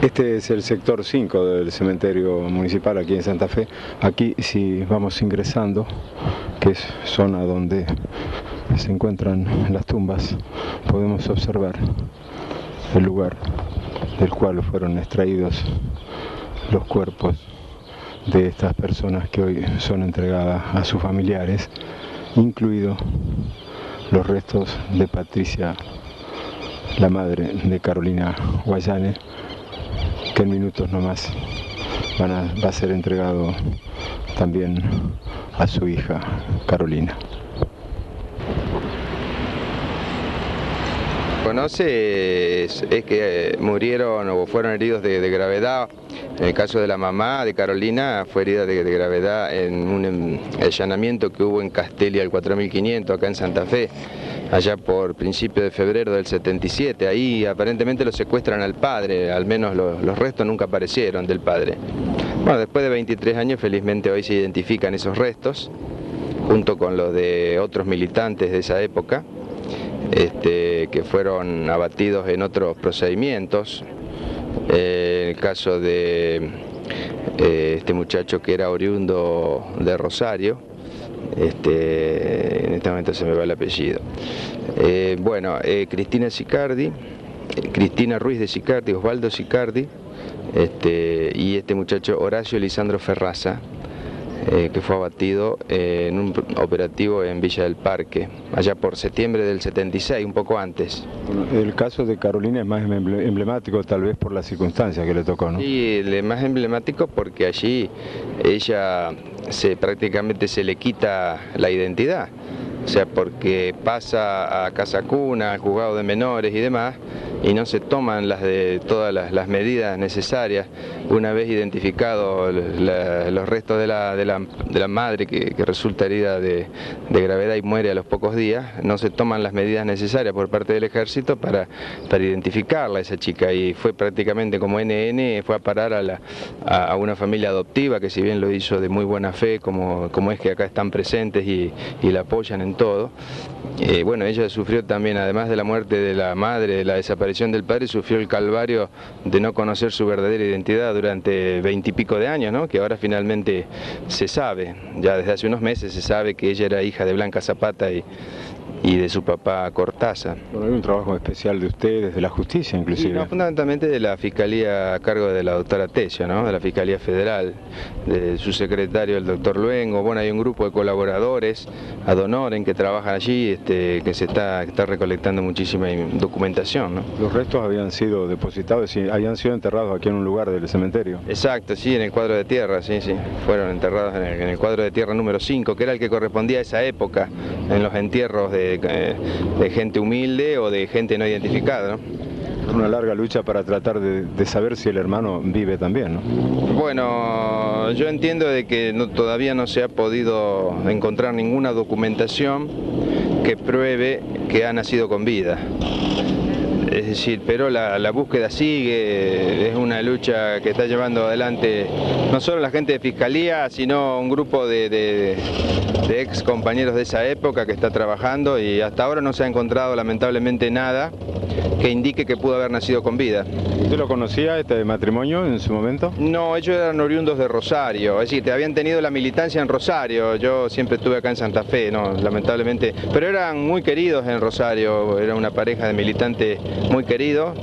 Este es el sector 5 del cementerio municipal aquí en Santa Fe. Aquí, si vamos ingresando, que es zona donde se encuentran las tumbas, podemos observar el lugar del cual fueron extraídos los cuerpos de estas personas que hoy son entregadas a sus familiares, incluidos los restos de Patricia, la madre de Carolina Guayane, que en minutos nomás va a ser entregado también a su hija Carolina. Conoce es que murieron o fueron heridos de gravedad. En el caso de la mamá de Carolina fue herida de gravedad en un allanamiento que hubo en Castelia, el 4500, acá en Santa Fe, allá por principios de febrero del 77. Ahí aparentemente lo secuestran al padre, al menos los restos nunca aparecieron del padre. Bueno, después de 23 años felizmente hoy se identifican esos restos, junto con los de otros militantes de esa época, que fueron abatidos en otros procedimientos. En el caso de este muchacho que era oriundo de Rosario, en este momento se me va el apellido. Cristina Ruiz de Sicardi, Osvaldo Sicardi, y este muchacho Horacio Lisandro Ferraza, que fue abatido en un operativo en Villa del Parque, allá por septiembre del 76, un poco antes. Bueno, el caso de Carolina es más emblemático tal vez por las circunstancias que le tocó, ¿no? Sí, es más emblemático porque allí ella prácticamente se le quita la identidad, o sea, porque pasa a casa cuna, al juzgado de menores y demás, y no se toman todas las medidas necesarias. Una vez identificados los restos de la madre que resulta herida de gravedad y muere a los pocos días, no se toman las medidas necesarias por parte del ejército para identificarla a esa chica, y fue prácticamente como NN, fue a parar a una familia adoptiva que, si bien lo hizo de muy buena fe, como es que acá están presentes y la apoyan en todo. Bueno, ella sufrió también, además de la muerte de la madre, de la desaparición del padre, sufrió el calvario de no conocer su verdadera identidad durante 20 y pico de años, ¿no? Que ahora finalmente se sabe, ya desde hace unos meses se sabe que ella era hija de Blanca Zapata y de su papá Cortázar. Bueno, hay un trabajo especial de ustedes, de la justicia inclusive. Sí, no, fundamentalmente de la Fiscalía a cargo de la doctora Tesio, ¿no? De la Fiscalía Federal, de su secretario, el doctor Luengo. Bueno, hay un grupo de colaboradores ad honorem que trabajan allí, que está recolectando muchísima documentación, ¿no? Los restos habían sido depositados y habían sido enterrados aquí en un lugar del cementerio. Exacto, sí, en el cuadro de tierra, sí. Fueron enterrados en el cuadro de tierra número 5, que era el que correspondía a esa época, en los entierros de gente humilde o de gente no identificada, ¿no? Una larga lucha para tratar de saber si el hermano vive también, ¿no? Bueno, yo entiendo de que todavía no se ha podido encontrar ninguna documentación que pruebe que ha nacido con vida. Es decir, pero la búsqueda sigue, es una lucha que está llevando adelante no solo la gente de Fiscalía, sino un grupo de ex compañeros de esa época que está trabajando, y hasta ahora no se ha encontrado lamentablemente nada que indique que pudo haber nacido con vida. ¿Usted lo conocía, este matrimonio, en su momento? No, ellos eran oriundos de Rosario, es decir, habían tenido la militancia en Rosario. Yo siempre estuve acá en Santa Fe, no, lamentablemente, pero eran muy queridos en Rosario, era una pareja de militantes muy queridos,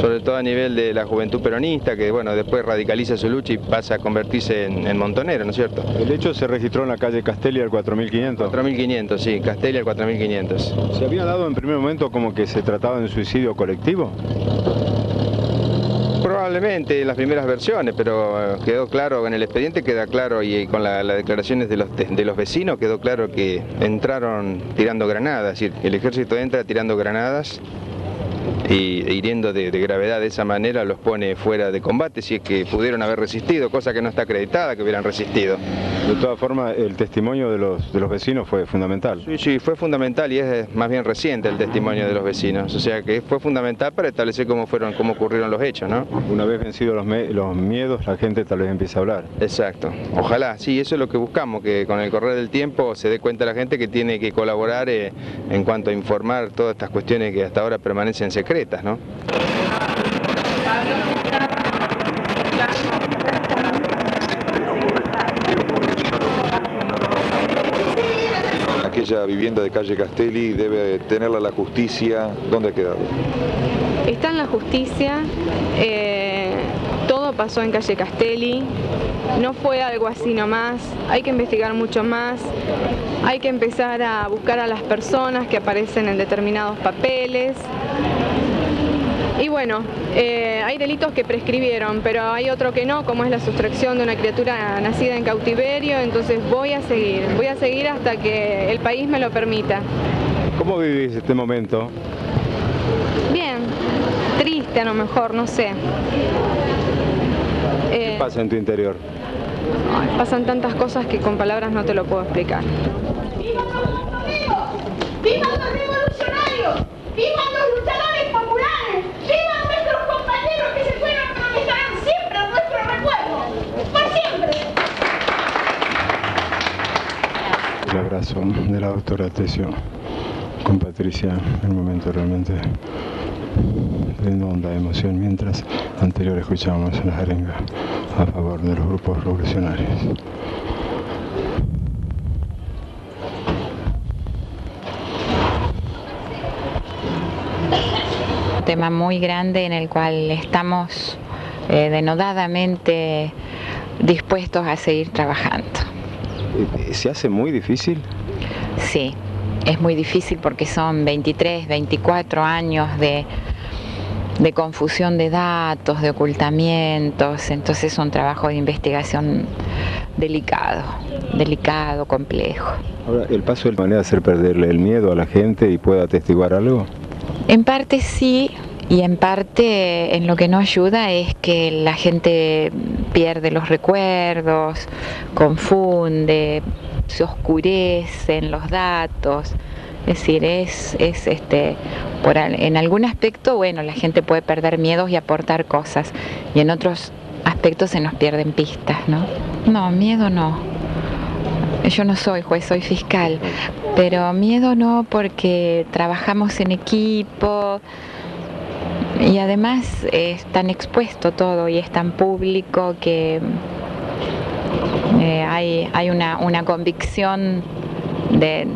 sobre todo a nivel de la juventud peronista, que bueno, después radicaliza su lucha y pasa a convertirse en montonero, ¿no es cierto? El hecho se registró en la calle Castelia, el 4500. 4500, sí, Castelia, el 4500. ¿Se había dado en primer momento como que se trataba de un suicidio colectivo? Probablemente en las primeras versiones, pero quedó claro, en el expediente queda claro, y con las declaraciones de los vecinos quedó claro que entraron tirando granadas, es decir, el ejército entra tirando granadas y hiriendo de gravedad. De esa manera los pone fuera de combate, si es que pudieron haber resistido, cosa que no está acreditada que hubieran resistido. De todas formas, el testimonio de los vecinos fue fundamental. Sí, fue fundamental, y es más bien reciente el testimonio de los vecinos, o sea que fue fundamental para establecer cómo ocurrieron los hechos, ¿no? Una vez vencidos los miedos, la gente tal vez empieza a hablar. Exacto, ojalá, sí, eso es lo que buscamos, que con el correr del tiempo se dé cuenta la gente que tiene que colaborar en cuanto a informar todas estas cuestiones que hasta ahora permanecen secretas, ¿no? aquella vivienda de calle Castelli debe tenerla la justicia. ¿Dónde ha quedado? Está en la justicia, todo pasó en calle Castelli, no fue algo así nomás, hay que investigar mucho más, hay que empezar a buscar a las personas que aparecen en determinados papeles. Y bueno, hay delitos que prescribieron, pero hay otro que no, como es la sustracción de una criatura nacida en cautiverio, entonces voy a seguir hasta que el país me lo permita. ¿Cómo vivís este momento? Bien, triste a lo mejor, no sé. ¿Qué pasa en tu interior? Pasan tantas cosas que con palabras no te lo puedo explicar. ¡Vivan los obreros! ¡Vivan los revolucionarios! ¡Vivan los luchadores populares! ¡Vivan nuestros compañeros que se fueron pero que estarán siempre en nuestro recuerdo! ¡Por siempre! El abrazo de la doctora Tesio con Patricia, un momento realmente de una honda emoción, mientras anterior escuchábamos la arenga a favor de los grupos revolucionarios. Un tema muy grande en el cual estamos denodadamente dispuestos a seguir trabajando. ¿Se hace muy difícil? Sí, es muy difícil porque son 23, 24 años de confusión de datos, de ocultamientos, entonces es un trabajo de investigación delicado, complejo. Ahora, ¿el paso es la manera de hacer perderle el miedo a la gente y pueda atestiguar algo? En parte sí, y en parte en lo que no ayuda es que la gente pierde los recuerdos, confunde, se oscurecen los datos. Es decir, en algún aspecto, bueno, la gente puede perder miedos y aportar cosas, y en otros aspectos se nos pierden pistas, ¿no? No, miedo no. Yo no soy juez, soy fiscal, pero miedo no, porque trabajamos en equipo y además es tan expuesto todo y es tan público que hay una convicción de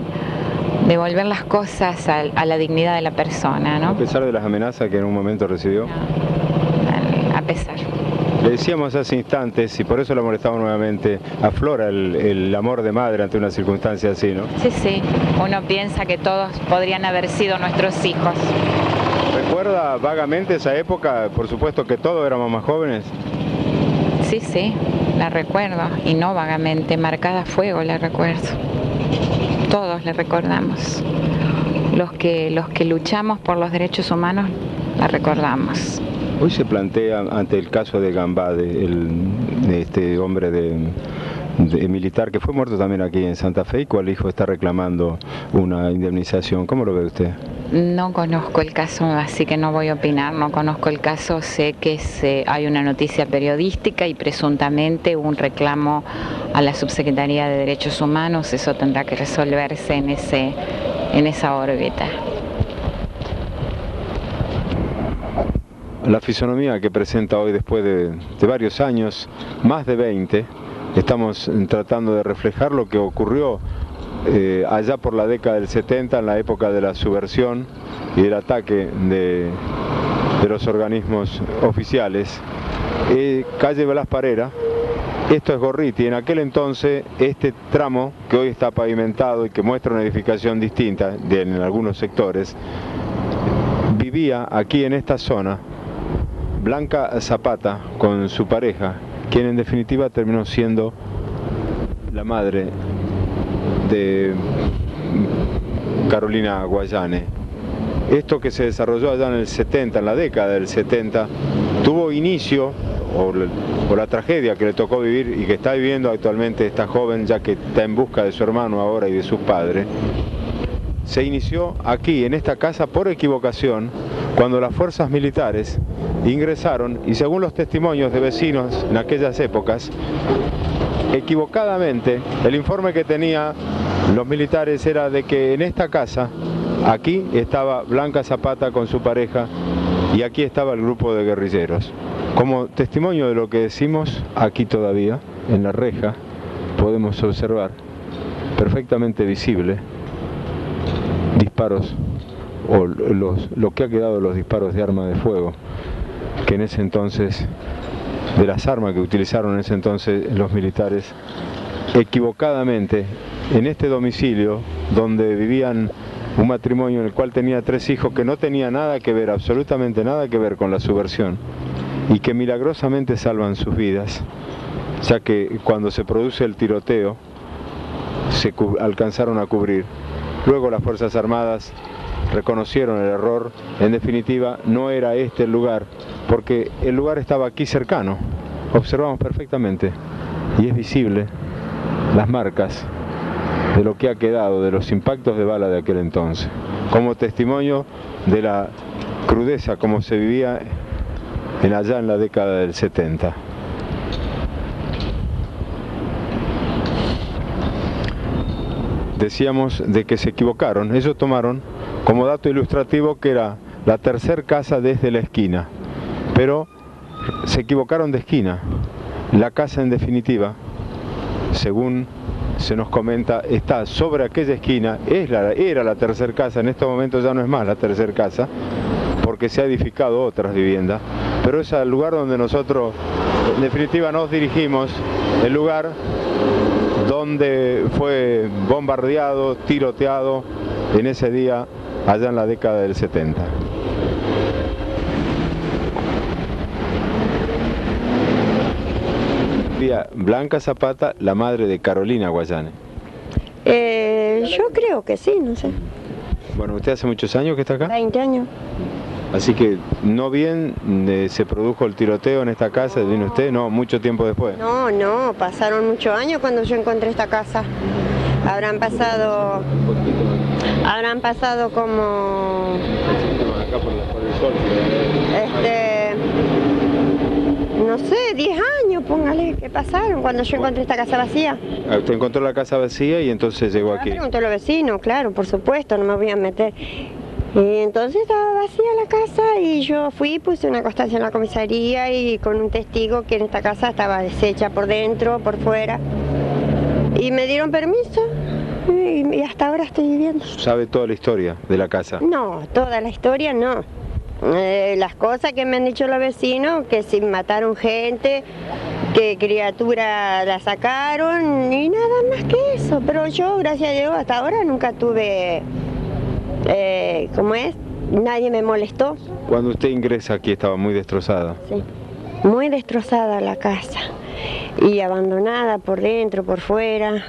volver las cosas a la dignidad de la persona, ¿no? A pesar de las amenazas que en un momento recibió. No, a pesar. Le decíamos hace instantes, y por eso lo molestamos nuevamente, aflora el amor de madre ante una circunstancia así, ¿no? Sí, uno piensa que todos podrían haber sido nuestros hijos. ¿Recuerda vagamente esa época? Por supuesto que todos éramos más jóvenes. Sí, la recuerdo, y no vagamente, marcada a fuego la recuerdo. Todos la recordamos. Los que luchamos por los derechos humanos la recordamos. Hoy se plantea ante el caso de Gambade, de este hombre de militar que fue muerto también aquí en Santa Fe, y cual hijo está reclamando una indemnización. ¿Cómo lo ve usted? No conozco el caso, así que no voy a opinar. No conozco el caso, sé que hay una noticia periodística y presuntamente un reclamo a la Subsecretaría de Derechos Humanos. Eso tendrá que resolverse en esa órbita. La fisonomía que presenta hoy después de varios años, más de 20, estamos tratando de reflejar lo que ocurrió allá por la década del 70, en la época de la subversión y del ataque de los organismos oficiales. Calle Blas Parera, esto es Gorriti. En aquel entonces este tramo que hoy está pavimentado y que muestra una edificación distinta en algunos sectores, vivía aquí en esta zona Blanca Zapata con su pareja, quien en definitiva terminó siendo la madre de Carolina Guayane. Esto que se desarrolló allá en el 70, en la década del 70, tuvo inicio, o la tragedia que le tocó vivir y que está viviendo actualmente esta joven, ya que está en busca de su hermano ahora y de sus padres, se inició aquí, en esta casa, por equivocación, cuando las fuerzas militares ingresaron, y según los testimonios de vecinos en aquellas épocas, equivocadamente, el informe que tenían los militares era de que en esta casa, aquí estaba Blanca Zapata con su pareja y aquí estaba el grupo de guerrilleros. Como testimonio de lo que decimos, aquí todavía, en la reja, podemos observar perfectamente visible disparos, o lo que ha quedado de los disparos de arma de fuego, que en ese entonces, de las armas que utilizaron en ese entonces los militares, equivocadamente, en este domicilio, donde vivían un matrimonio en el cual tenía 3 hijos, que no tenía nada que ver, absolutamente nada que ver con la subversión, y que milagrosamente salvan sus vidas, ya que cuando se produce el tiroteo, se alcanzaron a cubrir. Luego las Fuerzas Armadas reconocieron el error. En definitiva, no era este el lugar, porque el lugar estaba aquí cercano, observamos perfectamente, y es visible las marcas de lo que ha quedado de los impactos de bala de aquel entonces, como testimonio de la crudeza como se vivía allá en la década del 70. Decíamos de que se equivocaron. Ellos tomaron como dato ilustrativo que era la tercera casa desde la esquina, pero se equivocaron de esquina. La casa, en definitiva, según se nos comenta, está sobre aquella esquina. Era la tercera casa, en este momento ya no es más la tercera casa, porque se ha edificado otras viviendas, pero es el lugar donde nosotros, en definitiva, nos dirigimos, el lugar donde fue bombardeado, tiroteado en ese día, allá en la década del 70. Blanca Zapata, la madre de Carolina Guayane. Yo creo que sí, no sé. Bueno, ¿usted hace muchos años que está acá? 20 años. Así que, ¿no bien se produjo el tiroteo en esta casa? ¿Vino usted? No, mucho tiempo después. No, pasaron muchos años cuando yo encontré esta casa. Habrán pasado como... no sé, 10 años, póngale, ¿qué pasaron cuando yo encontré esta casa vacía? Usted encontró la casa vacía y entonces llegó aquí. Preguntó a los vecinos, claro, por supuesto, no me voy a meter. Y entonces estaba vacía la casa y yo fui, puse una constancia en la comisaría y con un testigo que en esta casa estaba deshecha por dentro, por fuera. Y me dieron permiso y hasta ahora estoy viviendo. ¿Sabe toda la historia de la casa? No, toda la historia no. Las cosas que me han dicho los vecinos, que si mataron gente, que criatura la sacaron y nada más que eso. Pero yo, gracias a Dios, hasta ahora nunca tuve... ¿cómo es? Nadie me molestó. Cuando usted ingresa aquí estaba muy destrozada. Sí, muy destrozada la casa y abandonada por dentro, por fuera,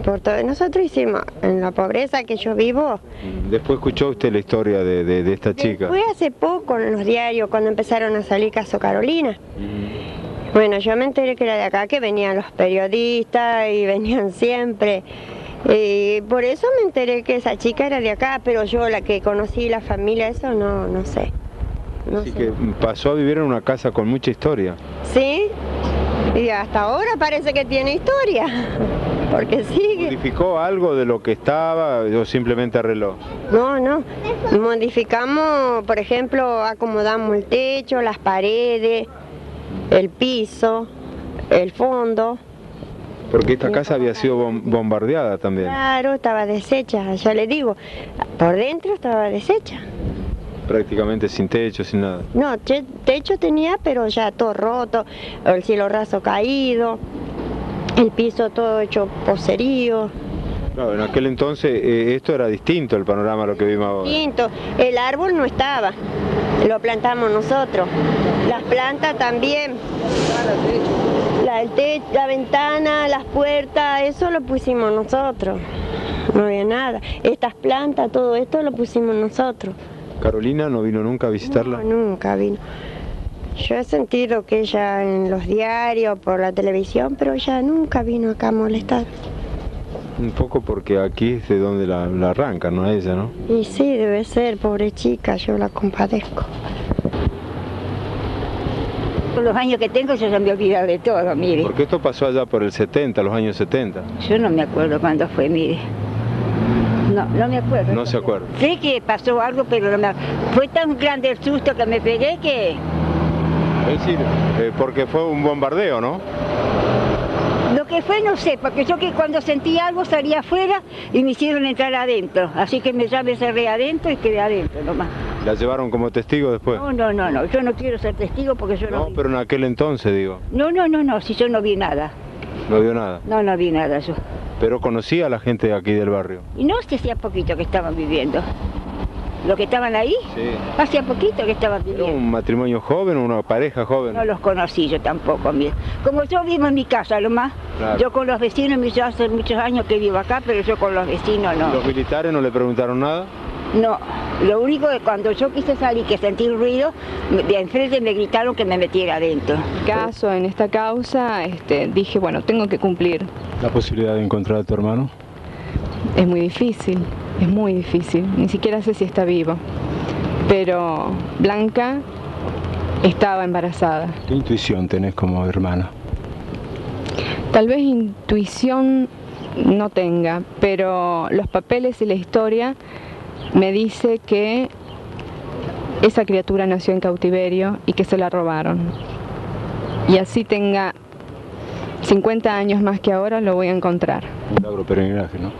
por todo. Nosotros hicimos, en la pobreza que yo vivo. Después escuchó usted la historia de esta chica. Fue hace poco en los diarios cuando empezaron a salir caso Carolina. Bueno, yo me enteré que era de acá, que venían los periodistas y venían siempre. Y por eso me enteré que esa chica era de acá, pero yo la que conocí la familia, eso no sé. Así que pasó a vivir en una casa con mucha historia. Sí, y hasta ahora parece que tiene historia, porque sigue. ¿Modificó algo de lo que estaba o simplemente arregló? No, modificamos, por ejemplo, acomodamos el techo, las paredes, el piso, el fondo. Porque esta casa había sido bombardeada también. Claro, estaba deshecha, ya le digo, por dentro estaba deshecha. Prácticamente sin techo, sin nada. No, techo tenía, pero ya todo roto, el cielo raso caído, el piso todo hecho poserío. Claro, en aquel entonces esto era distinto el panorama a lo que vimos ahora. Distinto, el árbol no estaba, lo plantamos nosotros, las plantas también. El techo, la ventana, las puertas, eso lo pusimos nosotros, no había nada. Estas plantas, todo esto lo pusimos nosotros. ¿Carolina no vino nunca a visitarla? No, nunca vino. Yo he sentido que ella en los diarios, por la televisión, pero ella nunca vino acá a molestar. Un poco porque aquí es de donde la arrancan, ¿no? A ella, ¿no? Y sí, debe ser, pobre chica, yo la compadezco. Los años que tengo yo ya me he olvidado de todo, mire. Porque esto pasó allá por el 70, los años 70. Yo no me acuerdo cuándo fue, mire. No me acuerdo. No se acuerda. Sé que pasó algo, pero no me... Fue tan grande el susto que me pegué que... Es decir, porque fue un bombardeo, ¿no? Lo que que fue no sé, porque yo que cuando sentí algo salía afuera y me hicieron entrar adentro. Así que ya me cerré adentro y quedé adentro nomás. ¿La llevaron como testigo después? No, yo no quiero ser testigo porque yo no vi. No, pero en aquel entonces, digo. No, si yo no vi nada. ¿No vio nada? No vi nada yo. ¿Pero conocía a la gente de aquí del barrio? Y no sé si hacía poquito que estaban viviendo. ¿Los que estaban ahí? Sí. Hacía poquito que estaban ¿Era viviendo. un matrimonio joven o una pareja joven? No los conocí yo tampoco, mira. Como yo vivo en mi casa, lo más. Claro. Yo con los vecinos, yo hace muchos años que vivo acá, pero yo con los vecinos no. ¿Los militares no le preguntaron nada? No, lo único que cuando yo quise salir, que sentí ruido, de enfrente me gritaron que me metiera adentro. En esta causa, dije, bueno, tengo que cumplir. ¿La posibilidad de encontrar a tu hermano? Es muy difícil, ni siquiera sé si está vivo. Pero Blanca estaba embarazada. ¿Qué intuición tenés como hermana? Tal vez intuición no tenga, pero los papeles y la historia me dice que esa criatura nació en cautiverio y que se la robaron. Y así tenga 50 años más que ahora, lo voy a encontrar. Un agroperegrinaje, ¿no?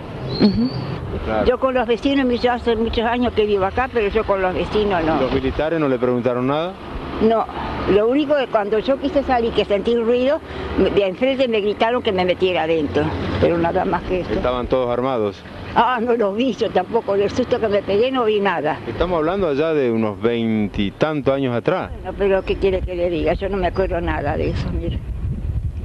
Claro. Yo con los vecinos, yo hace muchos años que vivo acá, pero yo con los vecinos no. ¿Los militares no le preguntaron nada? No, lo único que cuando yo quise salir, que sentí ruido, de enfrente me gritaron que me metiera adentro, pero nada más que eso. ¿Estaban todos armados? Ah, no los vi yo tampoco, del susto que me pegué no vi nada. Estamos hablando allá de unos 20 y tantos años atrás. No, pero ¿qué quiere que le diga? Yo no me acuerdo nada de eso, mire.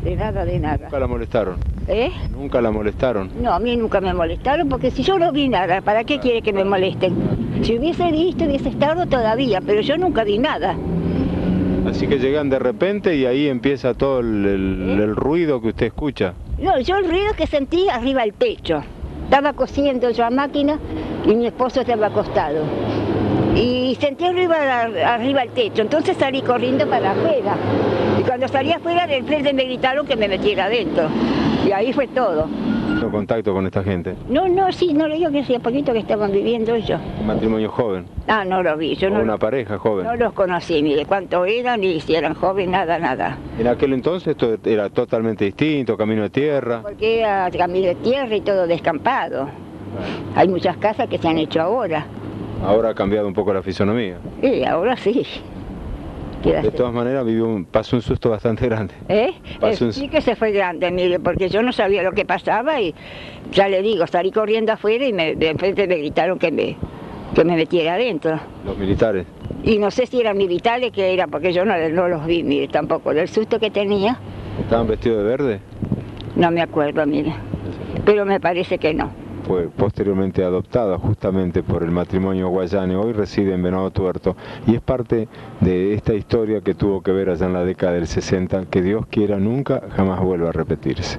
De nada. ¿Nunca la molestaron? ¿Eh? ¿Nunca la molestaron? No, a mí nunca me molestaron, porque si yo no vi nada, ¿para qué quiere que me molesten? Si hubiese visto, hubiese estado todavía, pero yo nunca vi nada. Así que llegan de repente y ahí empieza todo el ruido que usted escucha. No, yo el ruido que sentí arriba del techo. Estaba cosiendo yo a máquina y mi esposo estaba acostado. Y sentí arriba del techo, entonces salí corriendo para afuera. Y cuando salí afuera, del frente me gritaron que me metiera adentro. Y ahí fue todo. ¿No contacto con esta gente? No le digo que hacía poquito que estaban viviendo ellos. ¿Un matrimonio joven? Ah, no lo vi, yo ¿O no. una pareja joven? No los conocí, mire cuánto eran, ni si eran jóvenes, nada. En aquel entonces esto era totalmente distinto, camino de tierra. Porque era camino de tierra y todo descampado. Hay muchas casas que se han hecho ahora. Ahora ha cambiado un poco la fisonomía. Sí, ahora sí. De todas maneras pasó un susto bastante grande. Sí que se fue grande, mire, porque yo no sabía lo que pasaba y ya le digo, salí corriendo afuera y de enfrente me gritaron que me metiera adentro. ¿Los militares? Y no sé si eran militares que era, porque yo no los vi, mire, tampoco, del susto que tenía. ¿Estaban vestidos de verde? No me acuerdo, mire, pero me parece que no. Fue posteriormente adoptada justamente por el matrimonio Guayane, hoy reside en Venado Tuerto y es parte de esta historia que tuvo que ver allá en la década del 60, que Dios quiera nunca jamás vuelva a repetirse.